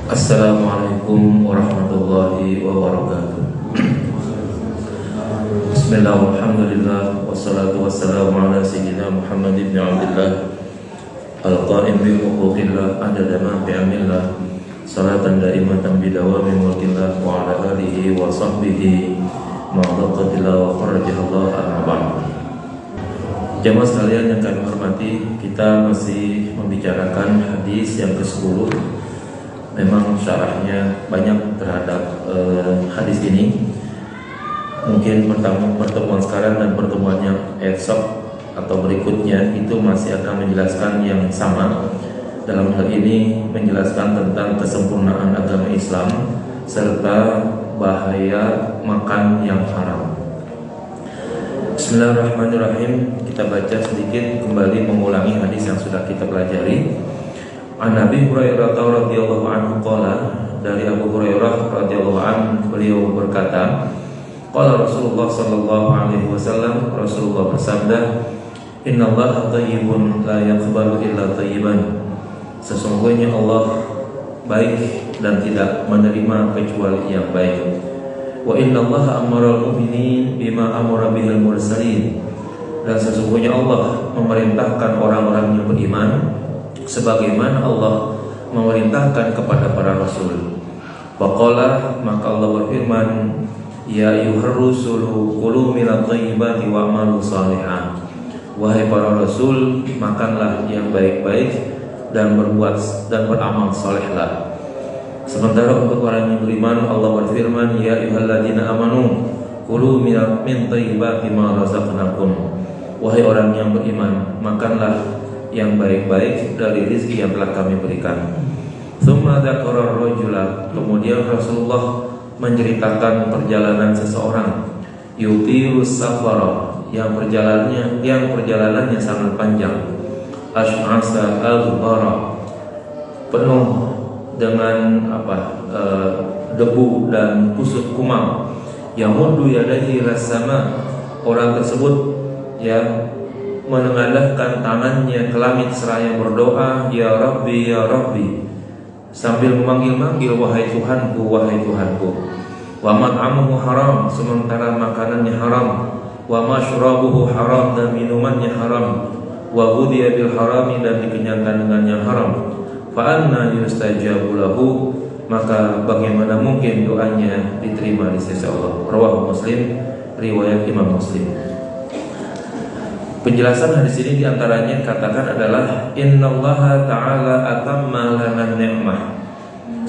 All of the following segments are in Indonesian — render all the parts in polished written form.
Assalamualaikum warahmatullahi wabarakatuh. Bismillah, alhamdulillah, wassalatu wassalamu ala sayyidina Muhammad ibn Abdillah al-qa'im bi huquqillah adada ma bi'amillah salatan daimatan bidawami mulkillah wa ala alihi wa sahbihi ma'adaqatillah wa kharajahallah al-mabah. Jamaah sekalian yang kami hormati, kita masih membicarakan hadis yang ke-10. Memang syarahnya banyak terhadap hadis ini. Mungkin pertemuan sekarang dan pertemuan yang esok atau berikutnya itu masih akan menjelaskan yang sama. Dalam hal ini menjelaskan tentang kesempurnaan agama Islam serta bahaya makan yang haram. Bismillahirrahmanirrahim. Kita baca sedikit kembali mengulangi hadis yang sudah kita pelajari. An Abi Hurairah radhiyallahu anhu qala, dari Abu Hurairah radhiyallahu anhu beliau berkata, qala Rasulullah sallallahu alaihi wasallam, Rasulullah bersabda, innallaha thayyibun la yaqbalu illa thayyiban. Sesungguhnya Allah baik dan tidak menerima kecuali yang baik. Wa innallaha amara al-mu'minin bima amara bihil mursalin. Dan sesungguhnya Allah memerintahkan orang-orang yang beriman sebagaimana Allah memerintahkan kepada para rasul. Faqala, maka Allah berfirman, ya ayyuhar rusulu kulu minat thayyibati wa'malu shalihan. Wahai para rasul, makanlah yang baik-baik dan berbuat dan beramal salehlah. Sementara untuk orang yang beriman, Allah berfirman, ya ayyuhalladzina amanu kulu min thayyibati ma razaqnakum. Wahai orang yang beriman, makanlah yang baik-baik dari rezeki yang telah kami berikan. Tsumma dzakara ar-rajula, kemudian Rasulullah menceritakan perjalanan seseorang, yutirus safara, yang perjalanannya sangat panjang, asy'asa al-bara, penuh dengan debu dan kusut kumam. Yamuddu yadayhi ila sama, orang tersebut menengadahkan tangannya ke langit seraya berdoa, ya Rabbi, ya Rabbi, sambil memanggil-manggil, wahai Tuhanku, wahai Tuhanku. Wa mat'amuhu haram, sementara makanannya haram. Wa mashrabuhu haram, dan minumannya haram. Wa ghudhiya bil harami, dan dikenyangkan dengan yang haram. Fa anna yustajabu lahu, maka bagaimana mungkin doanya diterima di sisi Allah. Rawahu Muslim, riwayat Imam Muslim. Penjelasan hadis ini diantaranya katakan adalah innallaha ta'ala atamma lana ni'mah.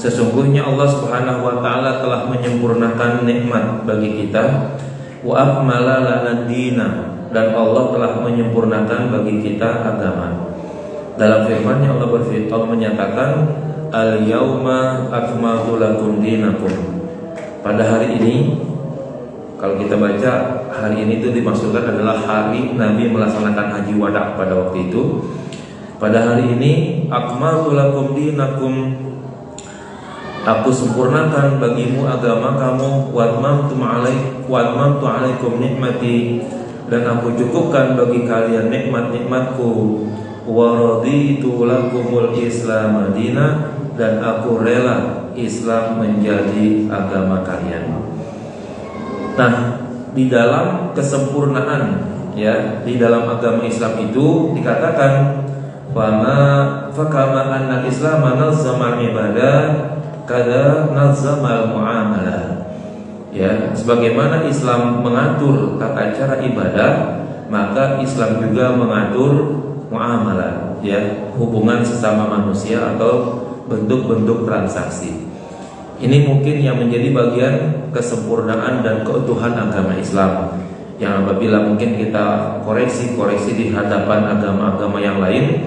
Sesungguhnya Allah Subhanahu wa taala telah menyempurnakan nikmat bagi kita. Wa akmala lana dina, dan Allah telah menyempurnakan bagi kita agama. Dalam firman-Nya Allah menyatakan al-yauma akmaltu lakum dinakum. Pada hari ini, kalau kita baca hari ini itu dimaksudkan adalah hari Nabi melaksanakan haji wada pada waktu itu. Pada hari ini akmaltu lakum dinakum, aku sempurnakan bagimu agama kamu, wa atmamtu alaikum nikmati, dan aku cukupkan bagi kalian nikmat-nikmatku, wa raditu lakumul islam madina, dan aku rela Islam menjadi agama kalian. Nah, di dalam kesempurnaan, di dalam agama Islam itu dikatakan fakama anna Islam nazama ibadah kada nazama muamalah. Sebagaimana Islam mengatur tata cara ibadah, maka Islam juga mengatur muamalah, hubungan sesama manusia atau bentuk-bentuk transaksi. Ini mungkin yang menjadi bagian kesempurnaan dan keutuhan agama Islam, yang apabila mungkin kita koreksi di hadapan agama-agama yang lain,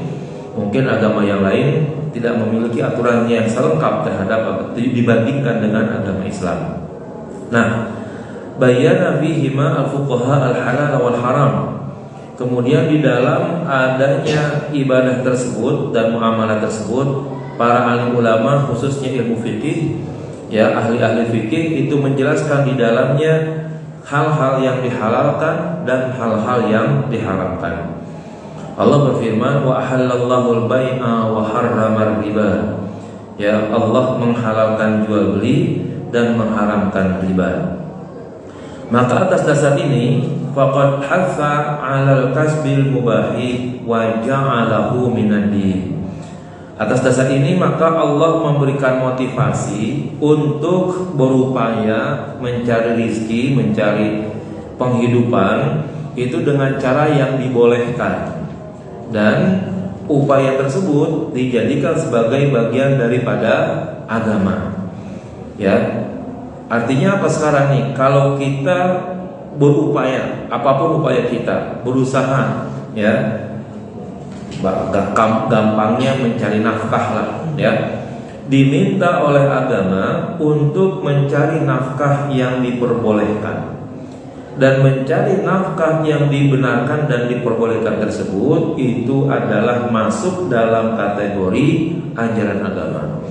mungkin agama yang lain tidak memiliki aturannya yang selengkap terhadap dibandingkan dengan agama Islam. Nah, bayyana fihima al-fuqaha al-halal wal haram. Kemudian di dalam adanya ibadah tersebut dan muamalah tersebut, para alim ulama khususnya ilmu fikih, ahli-ahli fikih itu menjelaskan di dalamnya hal-hal yang dihalalkan dan hal-hal yang diharamkan. Allah berfirman, wa ahallallahu al-bai'a wa harrama riba. Ya, Allah menghalalkan jual beli dan mengharamkan riba. Maka atas dasar ini faqad hatha 'alal kasbil mubahi wa ja'alahu minan din. Atas dasar ini maka Allah memberikan motivasi untuk berupaya mencari rizki, mencari penghidupan itu dengan cara yang dibolehkan, dan upaya tersebut dijadikan sebagai bagian daripada agama. Ya, artinya apa sekarang nih? Kalau kita berupaya, apapun upaya kita, berusaha, ya, gampangnya mencari nafkah lah, ya, diminta oleh agama untuk mencari nafkah yang diperbolehkan. Dan mencari nafkah yang dibenarkan dan diperbolehkan tersebut itu adalah masuk dalam kategori ajaran agama.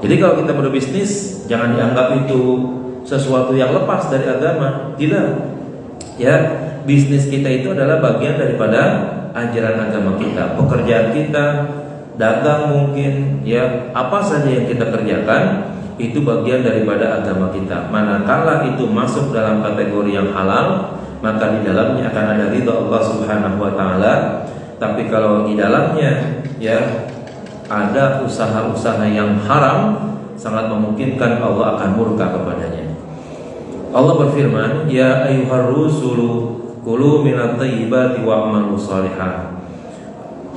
Jadi kalau kita berbisnis, jangan dianggap itu sesuatu yang lepas dari agama. Tidak. Ya, bisnis kita itu adalah bagian daripada ajaran agama kita. Pekerjaan kita, dagang mungkin, ya, apa saja yang kita kerjakan itu bagian daripada agama kita. Manakala itu masuk dalam kategori yang halal, maka di dalamnya akan ada ridha Allah Subhanahu wa taala. Tapi kalau di dalamnya, ya, ada usaha-usaha yang haram, sangat memungkinkan Allah akan murka kepadanya. Allah berfirman, ya ayyuhar rusulu kulu minat thayyibati wa'malu shalihan.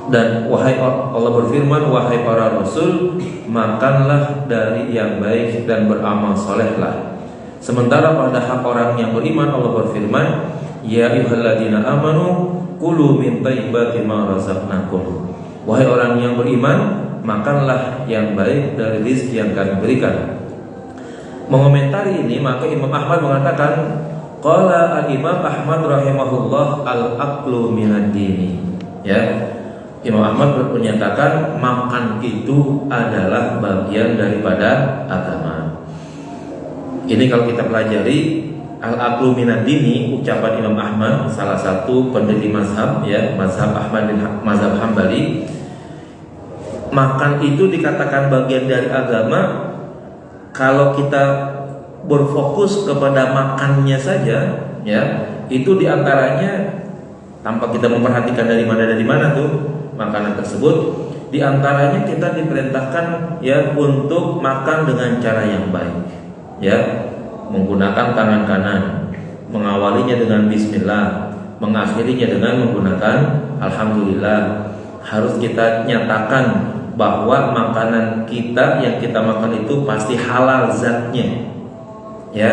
Dan wahai Allah berfirman, wahai para rasul, makanlah dari yang baik dan beramal solehlah. Sementara pada hak orang yang beriman, Allah berfirman, ya ayyuhalladzina amanu kulu min thayyibati ma razaqnakum. Wahai orang yang beriman, makanlah yang baik dari rezeki yang kami berikan. Mengomentari ini, maka Imam Ahmad mengatakan, qala al-Imam Ahmad rahimahullah al-aqlu minad dini. Ya, Imam Ahmad menyatakan makan itu adalah bagian daripada agama. Ini kalau kita pelajari al-aqlu minad dini, ucapan Imam Ahmad, salah satu pendiri mazhab, ya, mazhab Ahmad bin mazhab Hambali. Makan itu dikatakan bagian dari agama kalau kita berfokus kepada makannya saja, ya, itu diantaranya tanpa kita memperhatikan dari mana tuh makanan tersebut, diantaranya kita diperintahkan, ya, untuk makan dengan cara yang baik, ya, menggunakan tangan kanan, mengawalinya dengan bismillah, mengakhirinya dengan menggunakan alhamdulillah. Harus kita nyatakan bahwa makanan kita yang kita makan itu pasti halal zatnya, ya.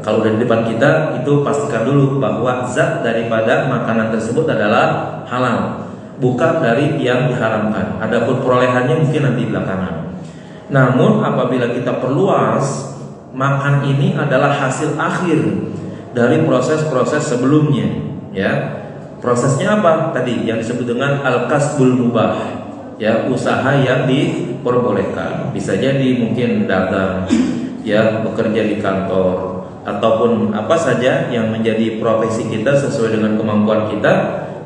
Kalau dari depan kita itu pastikan dulu bahwa zat daripada makanan tersebut adalah halal, bukan dari yang diharamkan. Adapun perolehannya mungkin nanti belakangan. Namun apabila kita perluas, makan ini adalah hasil akhir dari proses-proses sebelumnya, ya. Prosesnya apa? Tadi yang disebut dengan al-kasbul mubah, ya, usaha yang diperbolehkan. Bisa jadi mungkin dagang, ya, bekerja di kantor, ataupun apa saja yang menjadi profesi kita sesuai dengan kemampuan kita.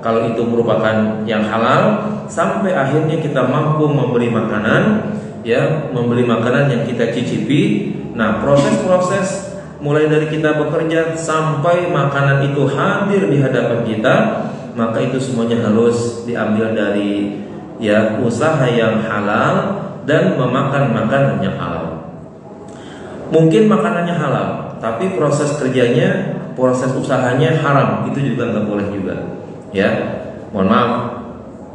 Kalau itu merupakan yang halal, sampai akhirnya kita mampu membeli makanan, ya, membeli makanan yang kita cicipi. Nah, proses-proses mulai dari kita bekerja sampai makanan itu hadir di hadapan kita, maka itu semuanya harus diambil dari, ya, usaha yang halal dan memakan makanan yang halal. Mungkin makanannya halal, tapi proses kerjanya, proses usahanya haram, itu juga nggak boleh juga. Ya, mohon maaf,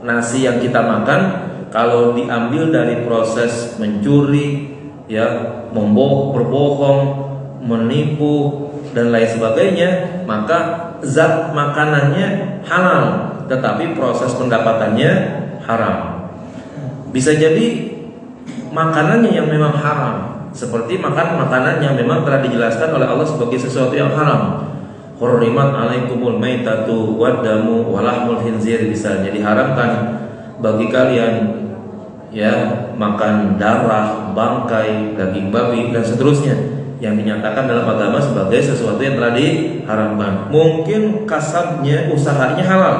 nasi yang kita makan kalau diambil dari proses mencuri, ya, berbohong, menipu dan lain sebagainya, maka zat makanannya halal, tetapi proses pendapatannya haram. Bisa jadi makanannya yang memang haram, seperti makan makanan yang memang telah dijelaskan oleh Allah sebagai sesuatu yang haram. Hurrimat alaikumul maitatu waddamu walahmul khinzir, misalnya diharamkan bagi kalian, ya, makan darah, bangkai, daging babi dan seterusnya yang dinyatakan dalam agama sebagai sesuatu yang telah diharamkan. Mungkin kasabnya, usahanya halal.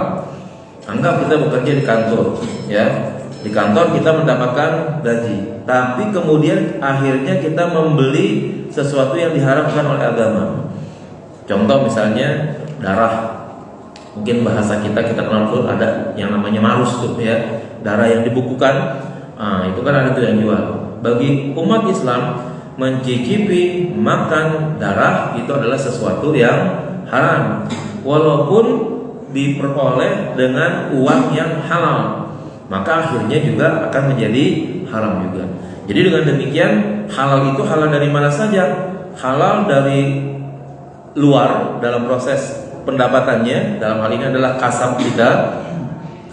Anggap kita bekerja di kantor, ya, Di kantor kita mendapatkan gaji, tapi kemudian akhirnya kita membeli sesuatu yang diharamkan oleh agama. Contoh misalnya darah. Mungkin bahasa kita kenal tuh ada yang namanya marus tuh ya, darah yang dibukukan. Nah, itu kan ada tuh yang jual. Bagi umat Islam, mencicipi makan darah itu adalah sesuatu yang haram, walaupun diperoleh dengan uang yang halal, maka akhirnya juga akan menjadi haram juga. Jadi dengan demikian, halal itu halal dari mana saja? Halal dari luar dalam proses pendapatannya, dalam hal ini adalah kasab kita.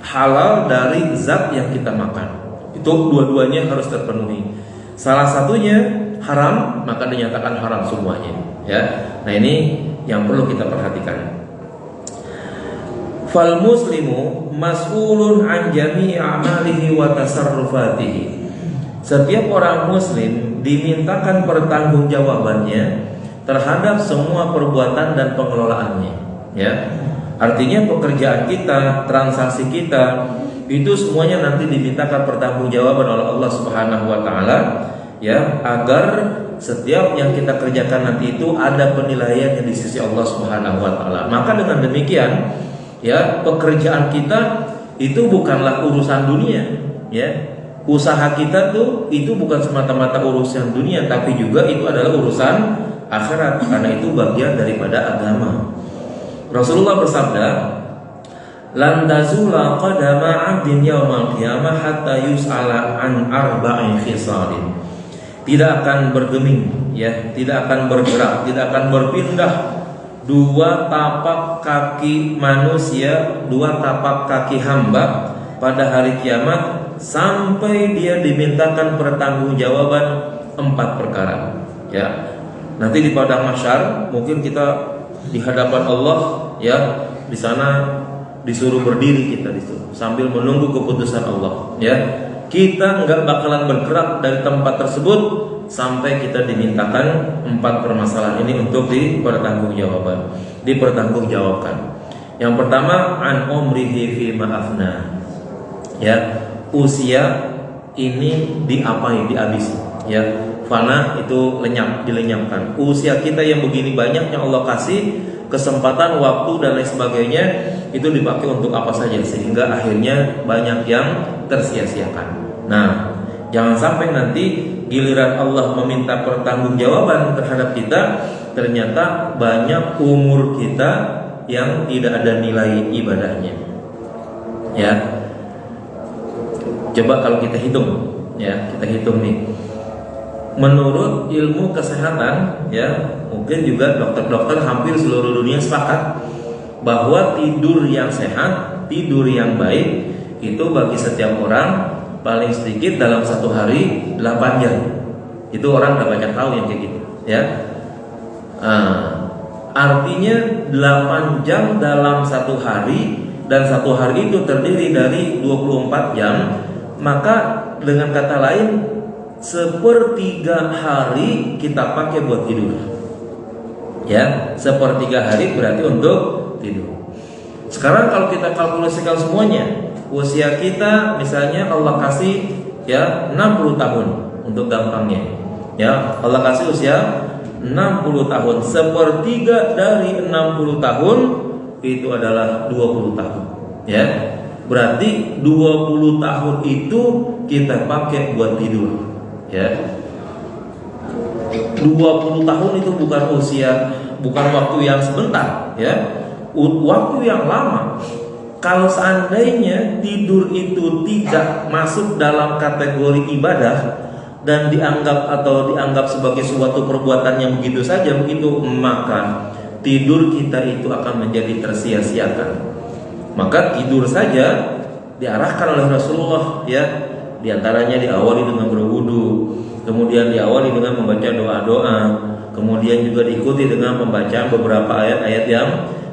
Halal dari zat yang kita makan. Itu dua-duanya harus terpenuhi. Salah satunya haram, maka dinyatakan haram semuanya, ya. Nah, ini yang perlu kita perhatikan. Fal muslimu mas'ulun an jami'i a'malihi wa tasarrufatihi. Setiap orang muslim dimintakan pertanggungjawabannya terhadap semua perbuatan dan pengelolaannya, ya. Artinya pekerjaan kita, transaksi kita itu semuanya nanti dimintakan pertanggungjawaban oleh Allah Subhanahu wa taala, ya, agar setiap yang kita kerjakan nanti itu ada penilaiannya di sisi Allah Subhanahu wa taala. Maka dengan demikian, ya, pekerjaan kita itu bukanlah urusan dunia, ya. Usaha kita tuh itu bukan semata-mata urusan dunia, tapi juga itu adalah urusan akhirat, karena itu bagian daripada agama. Rasulullah bersabda, "Lan tazula qadama 'abdin yaumal qiyamah hatta yus'ala an arba'in khisalin." Tidak akan bergeming, ya, tidak akan bergerak, tidak akan berpindah dua tapak kaki manusia, dua tapak kaki hamba pada hari kiamat sampai dia dimintakan pertanggungjawaban 4 perkara, ya. Nanti di padang mahsyar mungkin kita di hadapan Allah, ya, di sana disuruh berdiri kita disuruh sambil menunggu keputusan Allah, ya. Kita nggak bakalan bergerak dari tempat tersebut sampai kita dimintakan 4 permasalahan ini untuk dipertanggungjawabkan. Yang pertama, an umrihi fi ma'afna, ya, usia ini diapain, dihabisi, ya. Fana itu lenyap, dilenyapkan. Usia kita yang begini banyak yang Allah kasih, kesempatan, waktu dan lain sebagainya, itu dipakai untuk apa saja sehingga akhirnya banyak yang tersia-siakan. Nah, jangan sampai nanti giliran Allah meminta pertanggungjawaban terhadap kita, ternyata banyak umur kita yang tidak ada nilai ibadahnya, ya. Coba kalau kita hitung, ya, kita hitung nih. Menurut ilmu kesehatan, ya, mungkin juga dokter-dokter hampir seluruh dunia sepakat bahwa tidur yang sehat, tidur yang baik itu bagi setiap orang paling sedikit dalam satu hari 8 jam. Itu orang udah banyak tahu yang kayak gitu, ya. Artinya 8 jam dalam satu hari, dan satu hari itu terdiri dari 24 jam. Maka dengan kata lain, 1/3 hari kita pakai buat tidur, ya. 1/3 hari berarti untuk tidur. Sekarang kalau kita kalkulasikan semuanya, usia kita misalnya Allah kasih, ya, 60 tahun untuk gampangnya, ya. Allah kasih usia 60 tahun. 1/3 dari 60 tahun itu adalah 20 tahun, ya. Berarti 20 tahun itu kita pakai buat tidur, ya. 20 tahun itu bukan usia, bukan waktu yang sebentar, ya. Waktu yang lama. Kalau seandainya tidur itu tidak masuk dalam kategori ibadah dan dianggap sebagai suatu perbuatan yang begitu saja begitu, maka tidur kita itu akan menjadi tersia-siakan. Maka tidur saja diarahkan oleh Rasulullah, ya. Di antaranya diawali dengan berwudu, kemudian diawali dengan membaca doa-doa, kemudian juga diikuti dengan pembacaan beberapa ayat-ayat yang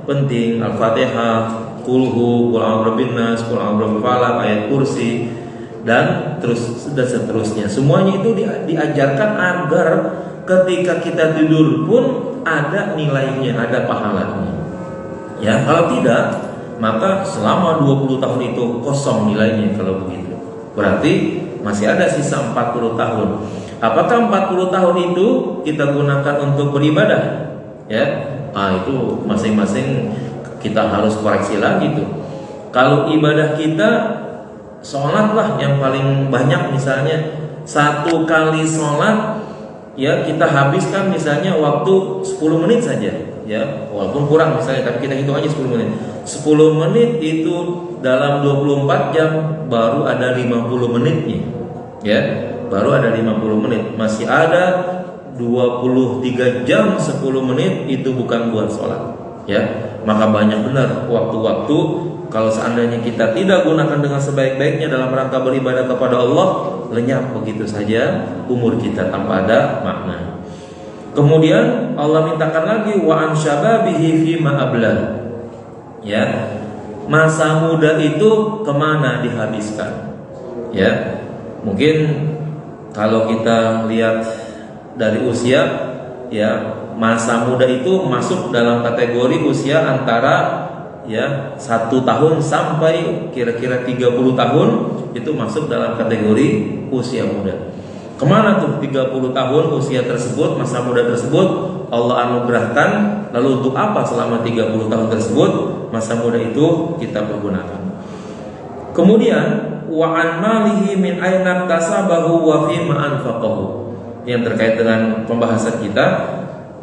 penting, Al-Fatihah, Qul a'udzu binnas, Qul a'udzu falaq, ayat kursi, dan seterusnya. Semuanya itu diajarkan agar ketika kita tidur pun ada nilainya, ada pahalanya. Ya, kalau tidak, maka selama 20 tahun itu kosong nilainya kalau begitu. Berarti masih ada sisa 40 tahun. Apakah 40 tahun itu kita gunakan untuk beribadah? Ya, itu masing-masing kita harus koreksi lagi tuh. Kalau ibadah kita sholat lah yang paling banyak, misalnya 1 kali sholat ya kita habiskan misalnya waktu 10 menit saja, ya walaupun kurang misalnya, tapi kita hitung aja 10 menit. 10 menit itu dalam 24 jam baru ada 50 menitnya, ya baru ada 50 menit. Masih ada 23 jam 10 menit itu bukan buat sholat, ya. Maka banyak benar waktu-waktu kalau seandainya kita tidak gunakan dengan sebaik-baiknya dalam rangka beribadah kepada Allah, lenyap begitu saja umur kita tanpa ada makna. Kemudian Allah mintakan lagi wa an syababihi fima abla. Ya, masa muda itu kemana dihabiskan? Ya, mungkin kalau kita lihat dari usia, ya masa muda itu masuk dalam kategori usia antara ya 1 tahun sampai kira-kira 30 tahun itu masuk dalam kategori usia muda. Kemana tuh 30 tahun usia tersebut, masa muda tersebut Allah anugerahkan? Lalu untuk apa selama 30 tahun tersebut masa muda itu kita pergunakan? Kemudian wa an malihi min aina kasabahu wa fi ma anfaqahu, yang terkait dengan pembahasan kita.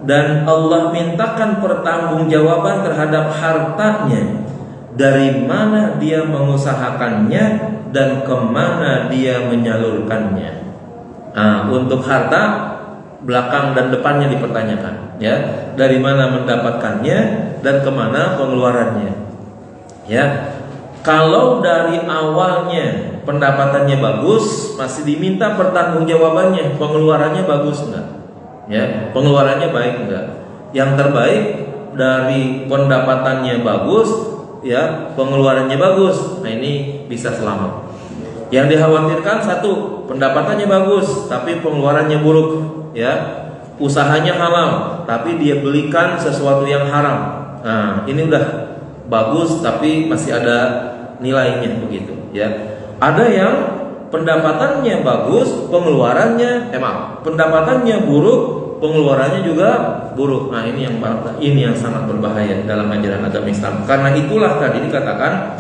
Dan Allah mintakan pertanggungjawaban terhadap hartanya, dari mana dia mengusahakannya dan kemana dia menyalurkannya. Untuk harta belakang dan depannya dipertanyakan, ya dari mana mendapatkannya dan kemana pengeluarannya. Ya, kalau dari awalnya pendapatannya bagus, masih diminta pertanggungjawabannya, pengeluarannya bagus enggak? Ya, pengeluarannya baik enggak? Yang terbaik dari pendapatannya bagus, ya pengeluarannya bagus. Nah ini bisa selamat. Yang dikhawatirkan satu, pendapatannya bagus tapi pengeluarannya buruk, ya usahanya halal tapi dia belikan sesuatu yang haram. Nah ini udah bagus tapi masih ada nilainya begitu, ya. Ada yang pendapatannya bagus, pendapatannya buruk, pengeluarannya juga buruk. Nah ini yang sangat berbahaya dalam ajaran agama Islam. Karena itulah tadi dikatakan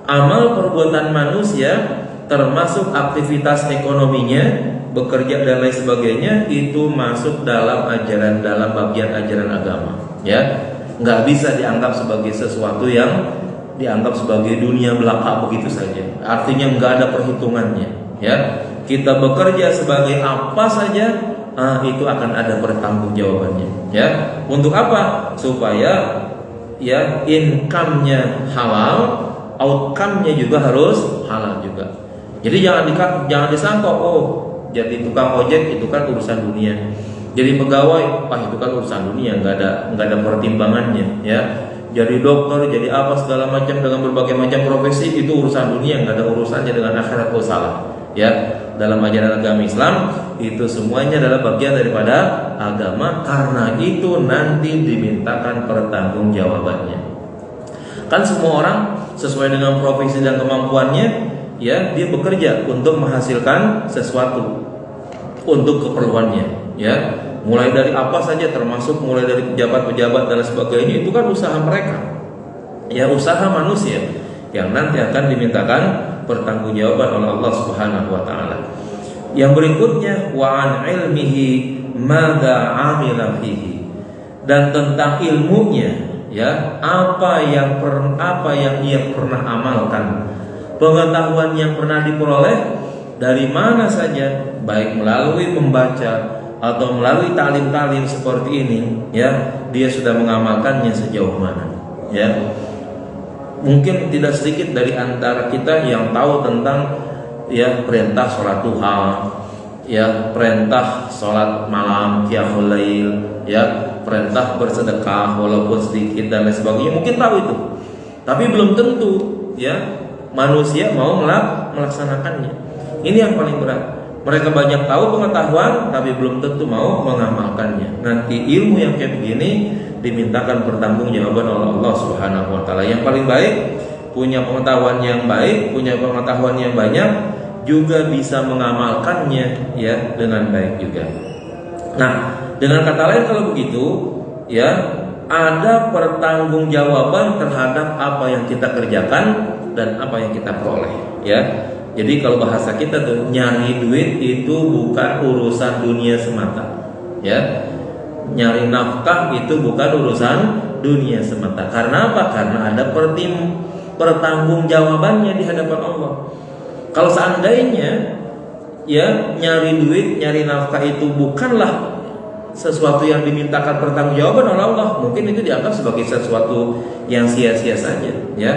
amal perbuatan manusia termasuk aktivitas ekonominya, bekerja dan lain sebagainya, itu masuk dalam bagian ajaran agama. Ya, nggak bisa dianggap sebagai sesuatu yang dianggap sebagai dunia belaka begitu saja. Artinya nggak ada perhitungannya. Ya, kita bekerja sebagai apa saja, itu akan ada pertanggungjawabannya. Ya, untuk apa? Supaya ya income-nya halal, outcome-nya juga harus halal juga. Jadi jangan disangka jadi tukang ojek itu kan urusan dunia, jadi pegawai itu kan urusan dunia, nggak ada pertimbangannya, ya. Jadi dokter, jadi apa segala macam dengan berbagai macam profesi itu urusan dunia, nggak ada urusannya dengan akhirat. Salah, ya. Dalam ajaran agama Islam itu semuanya adalah bagian daripada agama, karena itu nanti dimintakan pertanggungjawabannya. Kan semua orang sesuai dengan profesi dan kemampuannya, ya dia bekerja untuk menghasilkan sesuatu untuk keperluannya, ya mulai dari apa saja, termasuk mulai dari pejabat-pejabat dan sebagainya, itu kan usaha mereka, ya usaha manusia yang nanti akan dimintakan pertanggungjawaban oleh Allah Subhanahu wa taala. Yang berikutnya wa an ilmihi madza amila fihi, dan tentang ilmunya, ya apa yang ia pernah amalkan, pengetahuan yang pernah diperoleh dari mana saja, baik melalui membaca atau melalui talim-talim seperti ini, ya dia sudah mengamalkannya sejauh mana, ya. Mungkin tidak sedikit dari antara kita yang tahu tentang ya perintah sholat duha, ya perintah sholat malam qiyamul lail, ya perintah bersedekah walaupun sedikit dan lain sebagainya, mungkin tahu itu, tapi belum tentu ya manusia mau melaksanakannya. Ini yang paling berat. Mereka banyak tahu pengetahuan tapi belum tentu mau mengamalkannya. Nanti ilmu yang kayak begini dimintakan pertanggungjawaban oleh Allah Subhanahu wa taala. Yang paling baik punya pengetahuan yang baik, punya pengetahuan yang banyak, juga bisa mengamalkannya ya dengan baik juga. Nah, dengan kata lain kalau begitu ya, ada pertanggungjawaban terhadap apa yang kita kerjakan dan apa yang kita peroleh ya. Jadi kalau bahasa kita tuh, nyari duit itu bukan urusan dunia semata ya. Nyari nafkah itu bukan urusan dunia semata. Karena apa? Karena ada pertanggungjawabannya di hadapan Allah. Kalau seandainya ya nyari duit, nyari nafkah itu bukanlah sesuatu yang dimintakan pertanggungjawaban oleh Allah, mungkin itu dianggap sebagai sesuatu yang sia-sia saja ya.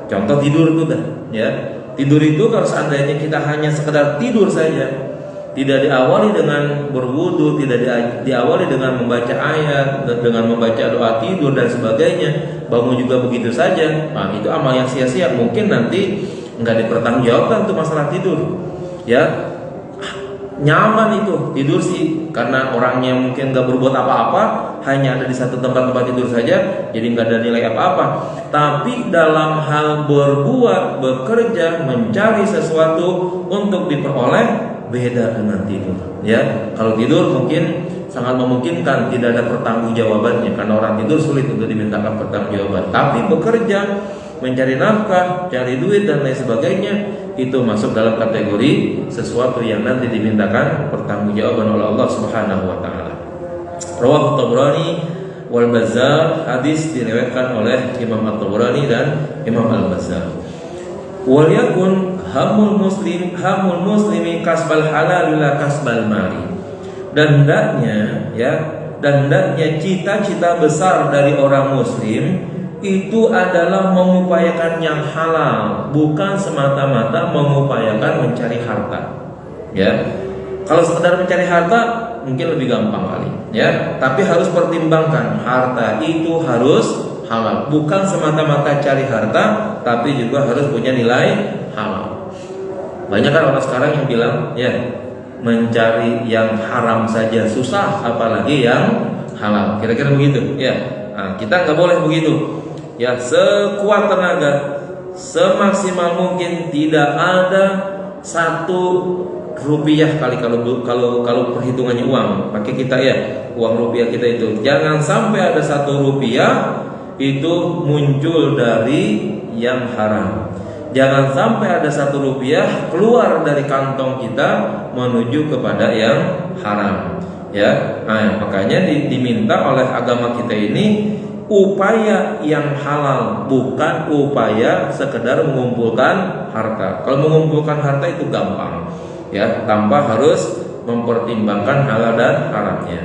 Contoh tidur itu dah ya. Tidur itu kalau seandainya kita hanya sekedar tidur saja, tidak diawali dengan berwudu, tidak diawali dengan membaca ayat, dengan membaca doa tidur dan sebagainya, bangun juga begitu saja, nah itu amal yang sia-sia. Mungkin nanti nggak dipertanggungjawabkan untuk masalah tidur ya. Nyaman itu tidur sih, karena orangnya mungkin nggak berbuat apa-apa, hanya ada di satu tempat tidur saja, jadi nggak ada nilai apa-apa. Tapi dalam hal berbuat, bekerja, mencari sesuatu untuk diperoleh, beda dengan tidur ya. Kalau tidur mungkin sangat memungkinkan tidak ada pertanggungjawabannya, karena orang tidur sulit untuk dimintakan pertanggungjawaban. Tapi bekerja, mencari nafkah, cari duit dan lain sebagainya, itu masuk dalam kategori sesuatu yang nanti dimintakan pertanggungjawaban oleh Allah Subhanahu wa taala. Rawahu Tabrani wal Bazzar, hadis diriwayatkan oleh Imam At-Tabrani dan Imam Al-Bazzar. Wal yakun hamul muslimi kasbal halal la kasbal mali. Dan hendaknya cita-cita besar dari orang muslim itu adalah mengupayakan yang halal, bukan semata-mata mengupayakan mencari harta. Ya, kalau sekedar mencari harta mungkin lebih gampang kali, ya. Tapi harus pertimbangkan harta itu harus halal, bukan semata-mata cari harta, tapi juga harus punya nilai halal. Banyak kan orang sekarang yang bilang, ya, mencari yang haram saja susah, apalagi yang halal. Kira-kira begitu, ya. Nah, kita nggak boleh begitu. Ya, sekuat tenaga, semaksimal mungkin tidak ada 1 rupiah kali kalau perhitungannya uang, pakai kita ya, uang rupiah kita itu, jangan sampai ada 1 rupiah itu muncul dari yang haram. Jangan sampai ada 1 rupiah keluar dari kantong kita menuju kepada yang haram. Ya, nah, makanya diminta oleh agama kita ini upaya yang halal, bukan upaya sekedar mengumpulkan harta. Kalau mengumpulkan harta itu gampang, ya, tanpa harus mempertimbangkan halal dan haramnya.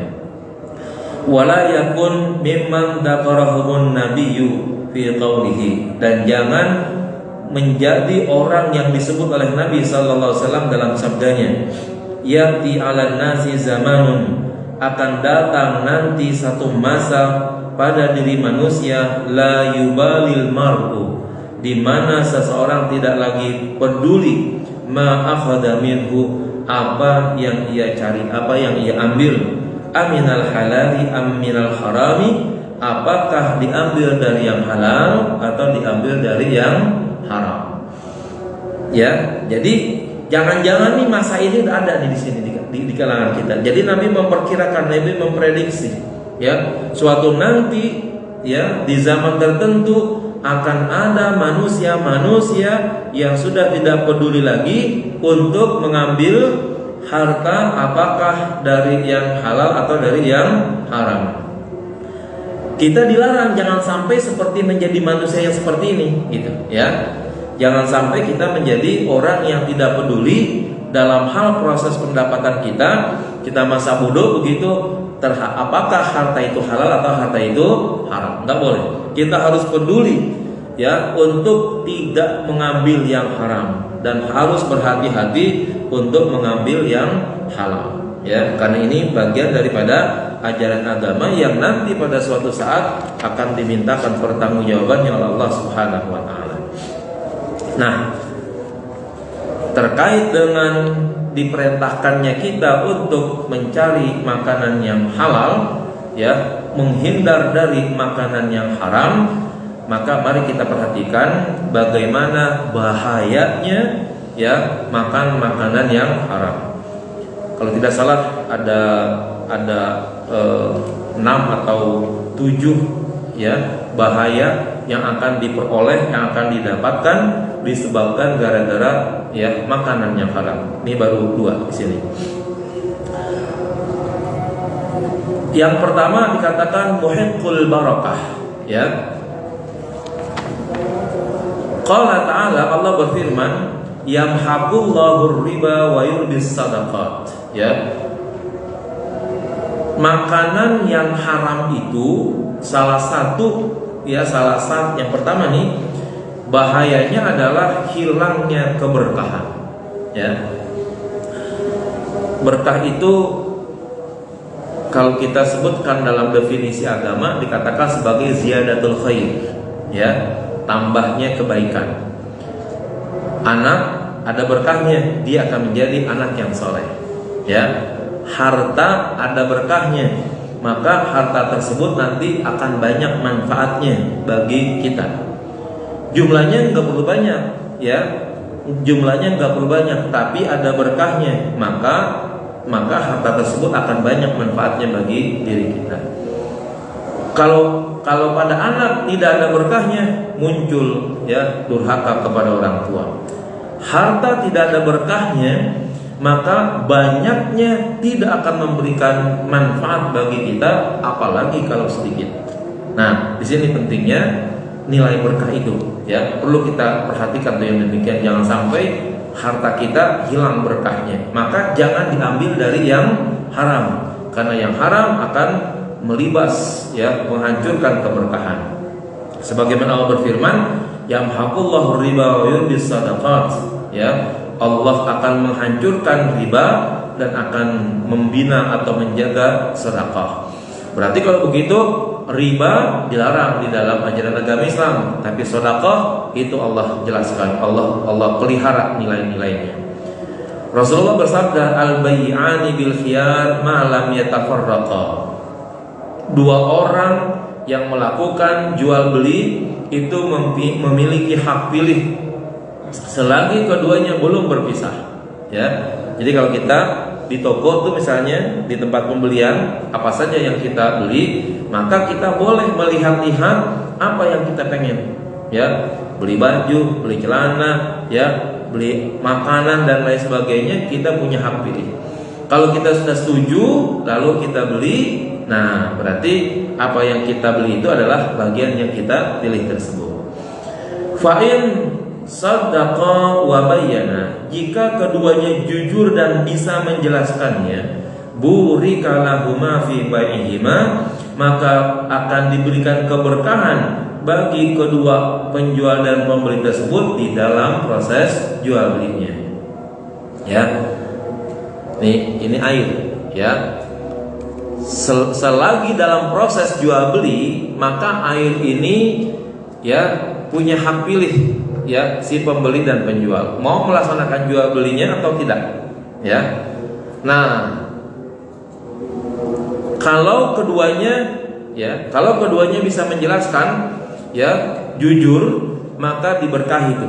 Wala yakun mimman dzakarahumun nabiyyu fi qaulihi, dan jangan menjadi orang yang disebut oleh Nabi sallallahu alaihi wasallam dalam sabdanya, yati 'alan nasi zamanun, akan datang nanti satu masa pada diri manusia, la yubalil mar'u, di mana seseorang tidak lagi peduli ma akhadha minhu, apa yang ia cari, apa yang ia ambil, aminal halali aminal harami, apakah diambil dari yang halal atau diambil dari yang haram. Ya, jadi jangan-jangan nih masa ini ada di sini di kalangan kita. Jadi Nabi memperkirakan, Nabi memprediksi, ya, suatu nanti, ya, di zaman tertentu akan ada manusia-manusia yang sudah tidak peduli lagi untuk mengambil harta, apakah dari yang halal atau dari yang haram. Kita dilarang jangan sampai seperti menjadi manusia yang seperti ini, gitu, ya. Jangan sampai kita menjadi orang yang tidak peduli dalam hal proses pendapatan kita. Kita masa bodoh begitu, apakah harta itu halal atau harta itu haram. Enggak boleh. Kita harus peduli, ya, untuk tidak mengambil yang haram, dan harus berhati-hati untuk mengambil yang halal, ya, karena ini bagian daripada ajaran agama yang nanti pada suatu saat akan dimintakan pertanggungjawabannya oleh Allah Subhanahu wa taala. Nah, terkait dengan diperintahkannya kita untuk mencari makanan yang halal, ya, menghindar dari makanan yang haram, maka mari kita perhatikan bagaimana bahayanya, ya makan makanan yang haram. Kalau tidak salah ada 6 atau 7 ya bahaya yang akan diperoleh, yang akan didapatkan disebabkan gara-gara ya makanan yang haram. Ini baru 2 di sini. Yang pertama dikatakan muhiqqul barakah, ya. Qala ta'ala, Allah berfirman, yamhaqullahu riba wa yurbis sadaqat, ya. Makanan yang haram itu salah satu yang pertama nih bahayanya adalah hilangnya keberkahan, ya. Berkah itu kalau kita sebutkan dalam definisi agama dikatakan sebagai ziyadatul khair, ya, tambahnya kebaikan. Anak ada berkahnya, dia akan menjadi anak yang soleh, ya. Harta ada berkahnya, maka harta tersebut nanti akan banyak manfaatnya bagi kita. Jumlahnya nggak perlu banyak, ya, jumlahnya nggak perlu banyak, tapi ada berkahnya, maka harta tersebut akan banyak manfaatnya bagi diri kita. Kalau pada anak tidak ada berkahnya, muncul ya durhaka kepada orang tua. Harta tidak ada berkahnya, maka banyaknya tidak akan memberikan manfaat bagi kita, apalagi kalau sedikit. Nah, di sini pentingnya nilai berkah itu, ya, perlu kita perhatikan yang demikian. Jangan sampai harta kita hilang berkahnya. Maka jangan diambil dari yang haram, karena yang haram akan melibas, ya, menghancurkan keberkahan. Sebagaimana Allah berfirman, yamhaqullahu riba wa yurbis sadaqat, ya. Allah akan menghancurkan riba dan akan membina atau menjaga sedekah. Berarti kalau begitu riba dilarang di dalam ajaran agama Islam, tapi sedekah itu Allah jelaskan, Allah pelihara nilai-nilainya. Rasulullah bersabda, al-bai'ani bil khiyar ma lam yatafarraqa. 2 orang yang melakukan jual beli itu memiliki hak pilih selagi keduanya belum berpisah, ya. Jadi kalau kita di toko tuh misalnya di tempat pembelian apa saja yang kita beli, maka kita boleh melihat-lihat apa yang kita pengen, ya. Beli baju, beli celana, ya, beli makanan dan lain sebagainya, kita punya hak pilih. Kalau kita sudah setuju lalu kita beli, nah berarti apa yang kita beli itu adalah bagian yang kita pilih tersebut. Fa'in saddaqa wa bayyana, jika keduanya jujur dan bisa menjelaskannya, burika lahuma fi bai'ihima, maka akan diberikan keberkahan bagi kedua penjual dan pembeli tersebut di dalam proses jual belinya, ya. Ini air, ya. Selagi dalam proses jual beli, maka air ini, ya, punya hak pilih, ya, si pembeli dan penjual mau melaksanakan jual belinya atau tidak, ya. Nah, kalau keduanya bisa menjelaskan, ya, jujur, maka diberkahi itu.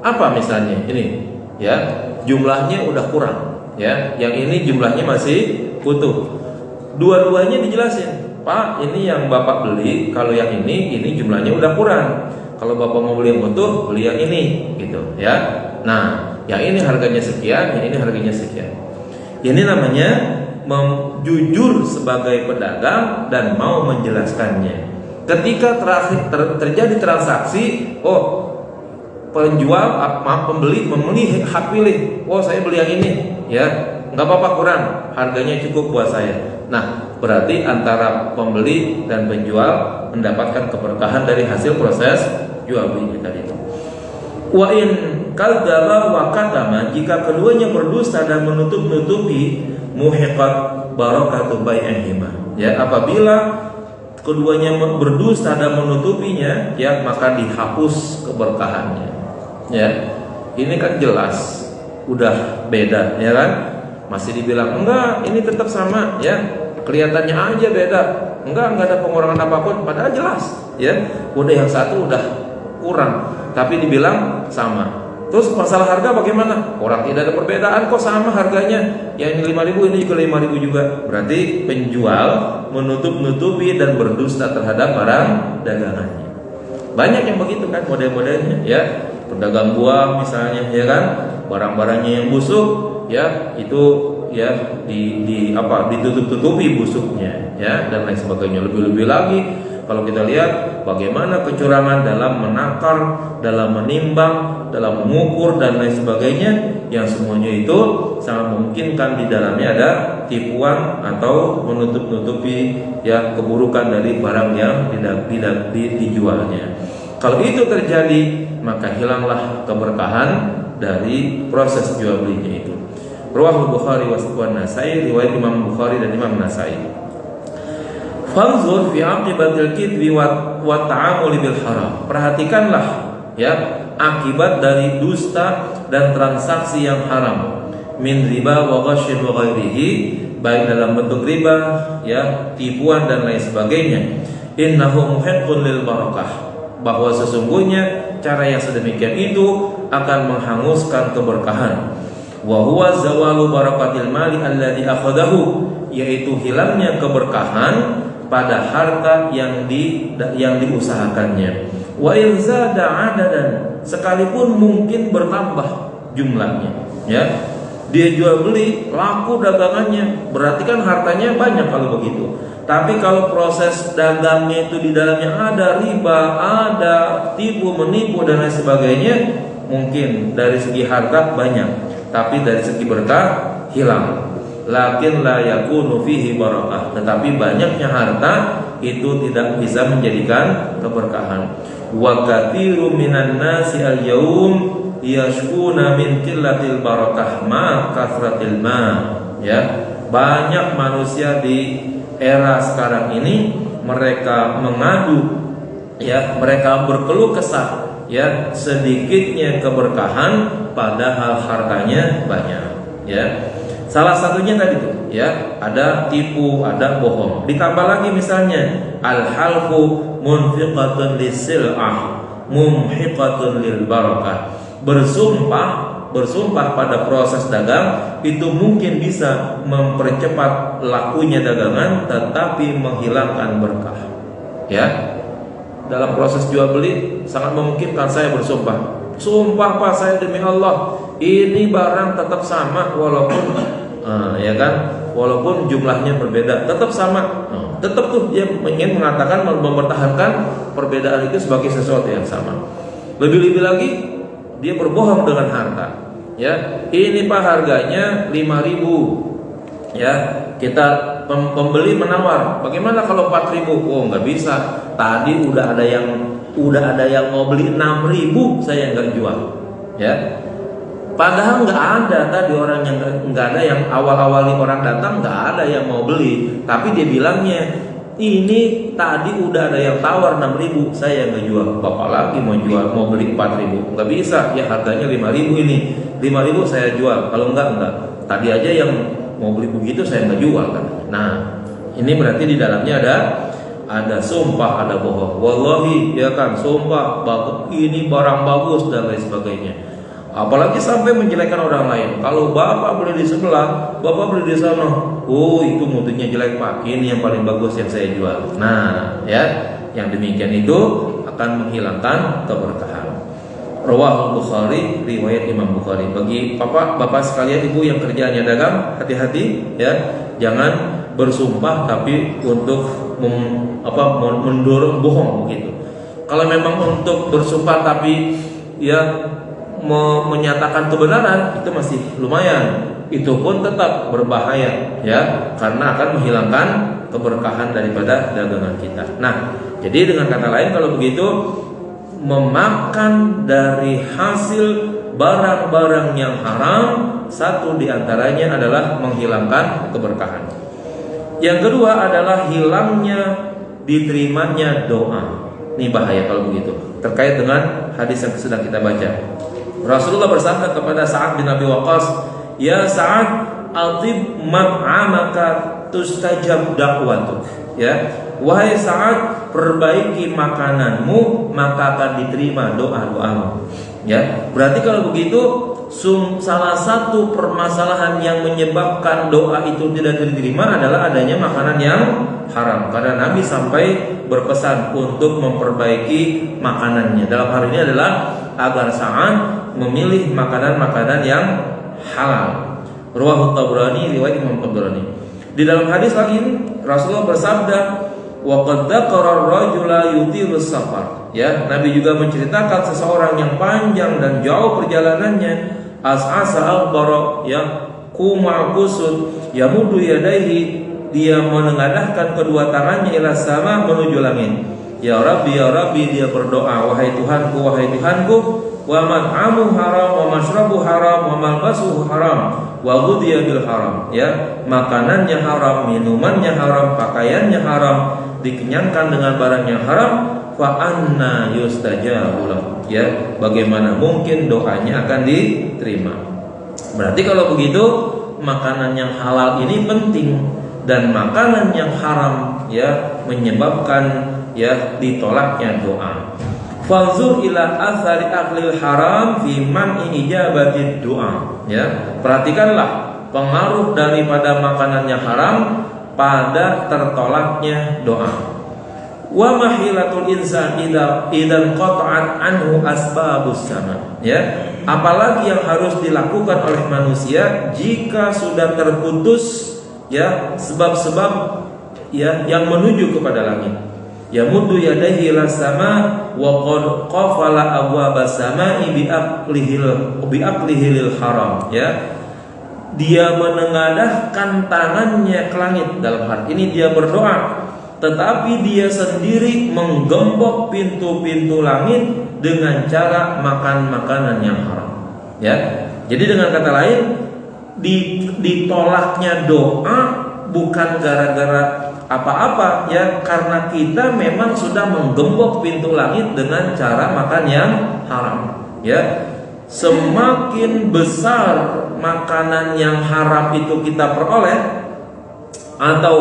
Apa misalnya ini, ya, jumlahnya udah kurang, ya, yang ini jumlahnya masih utuh. Dua-duanya dijelasin, Pak, ini yang Bapak beli, kalau yang ini jumlahnya udah kurang. Kalau Bapak mau beli yang utuh, beli yang ini, gitu, ya. Nah, yang ini harganya sekian, yang ini harganya sekian. Ini namanya jujur sebagai pedagang dan mau menjelaskannya. Ketika terjadi transaksi, pembeli memilih hak pilih, saya beli yang ini, ya, nggak apa-apa kurang, harganya cukup buat saya. Nah, berarti antara pembeli dan penjual mendapatkan keberkahan dari hasil proses jual beli tadi itu. Wa in kadzdzaba wa katama, jika keduanya berdusta dan menutup-nutupi, muhiqat barakatu bai'ihima, ya, apabila keduanya berdusta dan menutupinya, ya, maka dihapus keberkahannya, ya. Ini kan jelas udah beda, ya kan? Masih dibilang enggak, ini tetap sama, ya, kelihatannya aja beda, enggak ada pengurangan apapun, padahal jelas, ya, udah yang satu udah kurang, tapi dibilang sama. Terus masalah harga bagaimana? Orang tidak ada perbedaan kok, sama harganya. Ya ini 5.000, ini juga 5.000 juga. Berarti penjual menutup-nutupi dan berdusta terhadap barang dagangannya. Banyak yang begitu kan model-modelnya ya. Pedagang buah misalnya ya kan, barang-barangnya yang busuk ya itu ya ditutup-tutupi busuknya ya dan lain sebagainya. Lebih-lebih lagi kalau kita lihat bagaimana kecurangan dalam menakar, dalam menimbang, dalam mengukur dan lain sebagainya, yang semuanya itu sangat memungkinkan di dalamnya ada tipuan atau menutup-nutupi ya keburukan dari barang yang tidak dijualnya. Kalau itu terjadi, maka hilanglah keberkahan dari proses jual belinya itu. Riwayat Bukhari wa Nasai, riwayat Imam Bukhari dan Imam Nasai. Fanzur fi aqibatil kidbi wa ta'amuli bil haram. Perhatikanlah ya akibat dari dusta dan transaksi yang haram. Min riba wa ghasyin wa ghairihi, baik dalam bentuk riba ya, tipuan dan lain sebagainya. Innahu muhiqqun lil barakah, bahwa sesungguhnya cara yang sedemikian itu akan menghanguskan keberkahan. Wa huwa zawalu barakatil mali alladhi akhadahu, yaitu hilangnya keberkahan pada harta yang diusahakannya. Wa in zada adadan, sekalipun mungkin bertambah jumlahnya ya. Dia jual beli laku dagangannya, berarti kan hartanya banyak kalau begitu. Tapi kalau proses dagangnya itu di dalamnya ada riba, ada tipu menipu dan lain sebagainya, mungkin dari segi harta banyak, tapi dari segi berkah hilang. Lakin la yakunu fihi barakah, tetapi banyaknya harta itu tidak bisa menjadikan keberkahan. Wa katsiru minan nasi al-yaum yashkuna min qillatil barakah ma kathratil ma, ya. Banyak manusia di era sekarang ini mereka mengadu ya, mereka berkeluh kesah ya sedikitnya keberkahan padahal hartanya banyak ya. Salah satunya tadi tuh ya, ada tipu, ada bohong. Ditambah lagi misalnya al-halfu munfiqatun lis-sil'ah mumhiqatun lil barakah. Bersumpah pada proses dagang itu mungkin bisa mempercepat lakunya dagangan tetapi menghilangkan berkah. Ya. Dalam proses jual beli sangat memungkinkan saya bersumpah. Sumpah Pak, saya demi Allah ini barang tetap sama walaupun ya kan, walaupun jumlahnya berbeda tetap sama. Tetap tuh dia ingin mengatakan, mempertahankan perbedaan itu sebagai sesuatu yang sama. Lebih-lebih lagi dia berbohong dengan harta. Ya, ini Pak harganya 5.000. Ya, kita pembeli menawar, bagaimana kalau 4.000? Oh, nggak bisa. Tadi udah ada yang mau beli 6.000, saya nggak jual. Ya. Padahal nggak ada tadi orang yang nggak ada yang awal-awal orang datang nggak ada yang mau beli, tapi dia bilangnya ini tadi udah ada yang tawar 6.000, saya nggak jual. Bapak lagi mau beli 4.000, nggak bisa ya, harganya 5.000 ini, 5.000 saya jual. Kalau enggak. Tadi aja yang mau beli begitu saya nggak jual kan. Nah ini berarti di dalamnya ada sumpah, ada bohong. Wallahi ya kan, sumpah bagus, ini barang bagus dan lain sebagainya. Apalagi sampai menjelekkan orang lain. Kalau bapak beli di sebelah, bapak beli di sana, oh itu mutunya jelek Pak, ini yang paling bagus yang saya jual. Nah ya, yang demikian itu akan menghilangkan keberkahan. Rawahul Bukhari, riwayat Imam Bukhari. Bagi bapak sekalian, ibu yang kerjanya dagang, hati-hati ya, jangan bersumpah tapi untuk mendorong bohong begitu. Kalau memang untuk bersumpah tapi ya menyatakan kebenaran, itu masih lumayan, itu pun tetap berbahaya ya, karena akan menghilangkan keberkahan daripada dagangan kita. Nah, jadi dengan kata lain kalau begitu, memakan dari hasil barang-barang yang haram, satu diantaranya adalah menghilangkan keberkahan. Yang kedua adalah hilangnya diterimanya doa. Ini bahaya kalau begitu, terkait dengan hadis yang sedang kita baca. Rasulullah bersabda kepada Sa'ad bin Abi Waqqas, "Ya Sa'ad, atib ma'amaka tustajab da'watuk." Ya, wahai Sa'ad, perbaiki makananmu maka akan diterima doa-doamu. Ya, berarti kalau begitu salah satu permasalahan yang menyebabkan doa itu tidak diterima adalah adanya makanan yang haram. Karena Nabi sampai berpesan untuk memperbaiki makanannya. Dalam hal ini adalah agar Sa'ad memilih makanan-makanan yang halal. Ruwahu Tabrani, riwayat Imam Tabrani. Di dalam hadis lagi Rasulullah bersabda, wa qad dzakara ar-rajula yutilu safar. Ya, Nabi juga menceritakan seseorang yang panjang dan jauh perjalanannya, as'asa al-bara, ya, kuma kusud, yamudu yadaihi, dia menengadahkan kedua tangannya ila sama, menuju langit. Ya Rabbi, dia berdoa, wahai Tuhanku, wa mat'amu haram, wa mashrabu haram, wa malbasuhu haram, wa ghudhiya bil haram. Ya, makanannya haram, minumannya haram, pakaiannya haram, dikenyangkan dengan barang yang haram, fa anna yustajabu lahu. Ya, bagaimana mungkin doanya akan diterima? Berarti kalau begitu makanan yang halal ini penting, dan makanan yang haram ya menyebabkan ya ditolaknya doa. Fanzur ila athari aklil haram fi man'i ijabatid doa. Ya, perhatikanlah pengaruh daripada makanan yang haram pada tertolaknya doa. Wa mahilatul insan idan qata'at anhu asbabus sama. Ya, apalagi yang harus dilakukan oleh manusia jika sudah terputus ya sebab-sebab ya yang menuju kepada langit. Ya muddu yadayhi ila sama wa qad qafala abwabas samai bi aqlihil haram. Ya, dia menengadahkan tangannya ke langit. Dalam hal ini dia berdoa, tetapi dia sendiri menggembok pintu-pintu langit dengan cara makan makanan yang haram. Ya, jadi dengan kata lain, ditolaknya doa bukan gara-gara apa-apa ya, karena kita memang sudah menggembok pintu langit dengan cara makan yang haram. Ya, semakin besar makanan yang haram itu kita peroleh, atau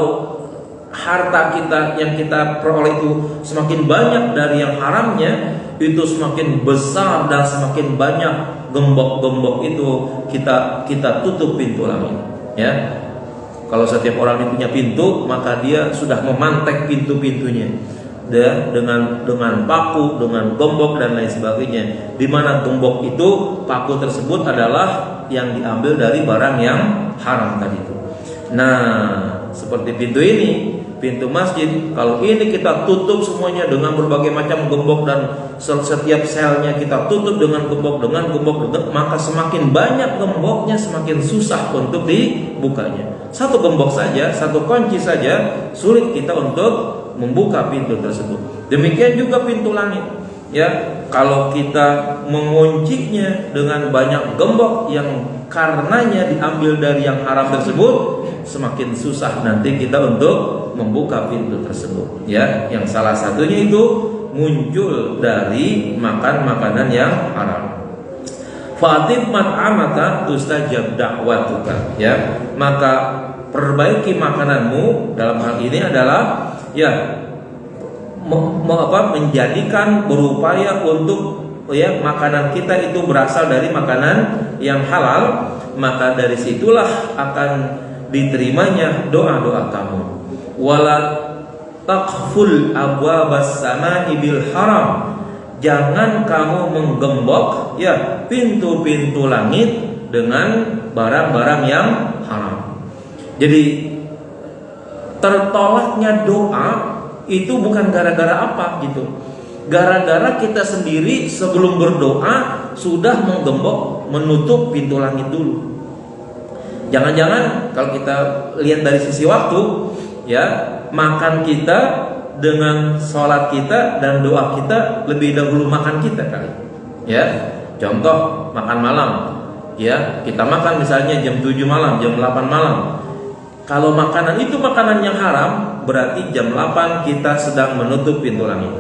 harta kita yang kita peroleh itu semakin banyak dari yang haramnya, itu semakin besar dan semakin banyak gembok-gembok itu kita tutup pintu langit. Ya, kalau setiap orang ini punya pintu, maka dia sudah memantek pintu-pintunya dengan paku, dengan gembok dan lain sebagainya. Di mana gembok itu, paku tersebut adalah yang diambil dari barang yang haram tadi itu. Nah, seperti pintu ini, pintu masjid, kalau ini kita tutup semuanya dengan berbagai macam gembok dan setiap selnya kita tutup dengan gembok, maka semakin banyak gemboknya semakin susah untuk dibukanya. Satu gembok saja, satu kunci saja sulit kita untuk membuka pintu tersebut. Demikian juga pintu langit. Ya, kalau kita menguncinya dengan banyak gembok yang karenanya diambil dari yang haram tersebut, semakin susah nanti kita untuk membuka pintu tersebut. Ya, yang salah satunya itu muncul dari makan makanan yang haram. Fatib mat'amaka tustajab da'watuka. Ya, maka perbaiki makananmu. Dalam hal ini adalah ya menjadikan, berupaya untuk ya makanan kita itu berasal dari makanan yang halal, maka dari situlah akan diterimanya doa-doa kamu. Wala taqful abwabas samai bil haram. Jangan kamu menggembok ya pintu-pintu langit dengan barang-barang yang haram. Jadi tertolaknya doa itu bukan gara-gara apa gitu. Gara-gara kita sendiri sebelum berdoa sudah menggembok, menutup pintu langit dulu. Jangan-jangan kalau kita lihat dari sisi waktu, ya, makan kita dengan sholat kita dan doa kita lebih dahulu makan kita kali. Ya, contoh makan malam, ya, kita makan misalnya jam 7 malam, jam 8 malam. Kalau makanan itu makanan yang haram, berarti jam 8 kita sedang menutup pintu langit.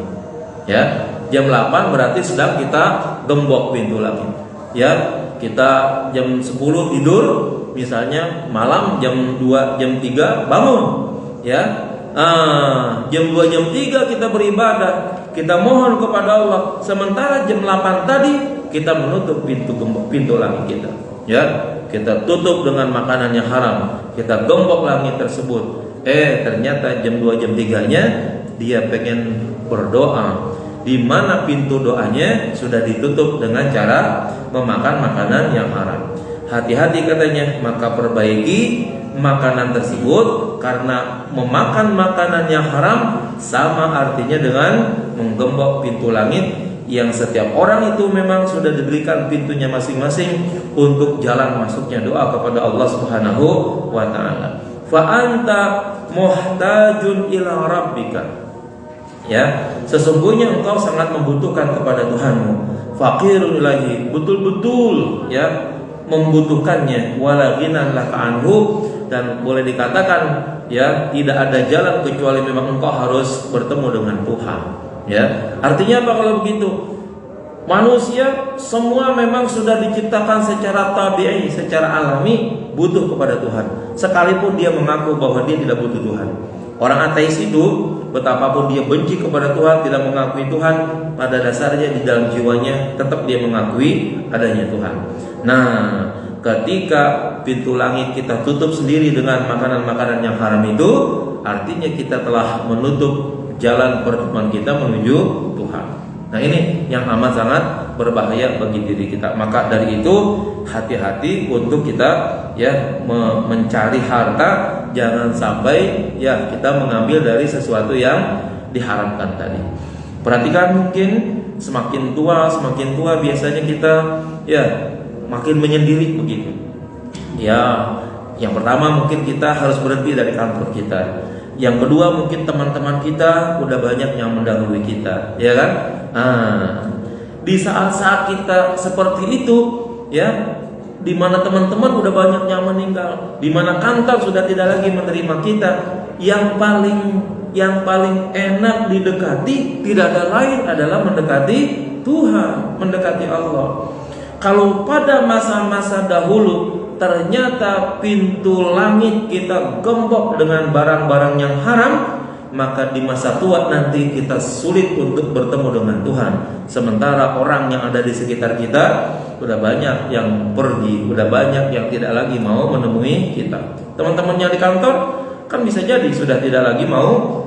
Ya, jam 8 berarti sedang kita gembok pintu langit. Ya, kita jam 10 tidur, misalnya malam jam 2, jam 3 bangun. Ya, jam 2, jam 3 kita beribadah, kita mohon kepada Allah. Sementara jam 8 tadi kita menutup pintu langit kita. Ya, kita tutup dengan makanan yang haram, kita gembok langit tersebut. Ternyata jam 2 jam 3-nya dia pengen berdoa, di mana pintu doanya sudah ditutup dengan cara memakan makanan yang haram. Hati-hati katanya, maka perbaiki makanan tersebut, karena memakan makanan yang haram sama artinya dengan menggembok pintu langit yang setiap orang itu memang sudah diberikan pintunya masing-masing untuk jalan masuknya doa kepada Allah Subhanahu wa taala. Fa anta muhtajun ila rabbika. Ya, sesungguhnya engkau sangat membutuhkan kepada Tuhanmu. Faqirun ilahi, betul-betul ya membutuhkannya. Wala ghinan laka anhu, dan boleh dikatakan ya tidak ada jalan kecuali memang engkau harus bertemu dengan Tuhan. Ya, artinya apa kalau begitu? Manusia semua memang sudah diciptakan secara tabi'i, secara alami butuh kepada Tuhan. Sekalipun dia mengaku bahwa dia tidak butuh Tuhan. Orang ateis itu betapapun dia benci kepada Tuhan, tidak mengakui Tuhan, pada dasarnya di dalam jiwanya tetap dia mengakui adanya Tuhan. Nah, ketika pintu langit kita tutup sendiri dengan makanan-makanan yang haram itu, artinya kita telah menutup jalan pertemuan kita menuju Tuhan. Nah, ini yang amat sangat berbahaya bagi diri kita. Maka dari itu hati-hati untuk kita ya mencari harta, jangan sampai ya kita mengambil dari sesuatu yang diharamkan tadi. Perhatikan, mungkin semakin tua biasanya kita ya makin menyendiri begitu. Ya, yang pertama mungkin kita harus berhenti dari kantor kita. Yang kedua mungkin teman-teman kita udah banyak yang mendahului kita, ya kan? Di saat-saat kita seperti itu, ya, di mana teman-teman udah banyak yang meninggal, di mana kantor sudah tidak lagi menerima kita, yang paling enak didekati tidak ada lain adalah mendekati Tuhan, mendekati Allah. Kalau pada masa-masa dahulu ternyata pintu langit kita gembok dengan barang-barang yang haram, maka di masa tua nanti kita sulit untuk bertemu dengan Tuhan. Sementara orang yang ada di sekitar kita sudah banyak yang pergi, sudah banyak yang tidak lagi mau menemui kita. Teman-teman yang di kantor kan bisa jadi sudah tidak lagi mau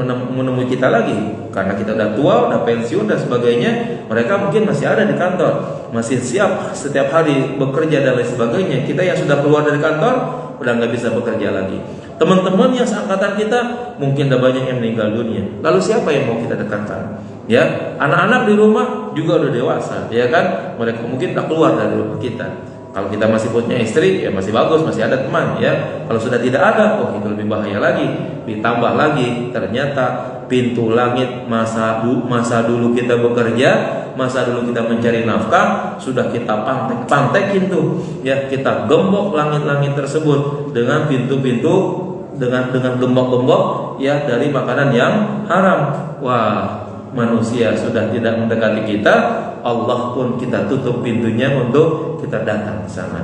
menemui kita lagi, karena kita udah tua, udah pensiun dan sebagainya. Mereka mungkin masih ada di kantor, masih siap setiap hari bekerja dan lain sebagainya. Kita yang sudah keluar dari kantor udah nggak bisa bekerja lagi. Teman-teman yang seangkatan kita mungkin udah banyak yang meninggal dunia. Lalu siapa yang mau kita dekatkan? Ya, anak-anak di rumah juga udah dewasa, ya kan? Mereka mungkin udah keluar dari rumah kita. Kalau kita masih punya istri, ya masih bagus, masih ada teman, ya. Kalau sudah tidak ada, oh itu lebih bahaya lagi. Ditambah lagi, ternyata pintu langit masa dulu kita bekerja, masa dulu kita mencari nafkah, sudah kita pantekin tuh, ya. Kita gembok langit-langit tersebut dengan pintu-pintu, dengan gembok-gembok, ya, dari makanan yang haram. Wah, manusia sudah tidak mendekati kita, Allah pun kita tutup pintunya untuk kita datang ke sana.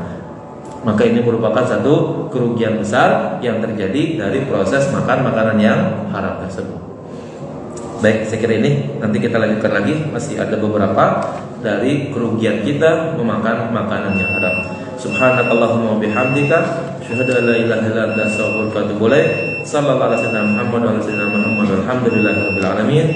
Maka ini merupakan satu kerugian besar yang terjadi dari proses makan makanan yang haram tersebut. Baik, saya kira ini nanti kita lanjutkan lagi. Masih ada beberapa dari kerugian kita memakan makanan yang haram. Subhanakallahumma bihamdika, asyhadu an la ilaha illa anta, astaghfiruka wa atubu ilaik. Sallallahu alaihi wasallam Muhammad wa ala sayyidina Muhammad, walhamdulillahirabbil alamin.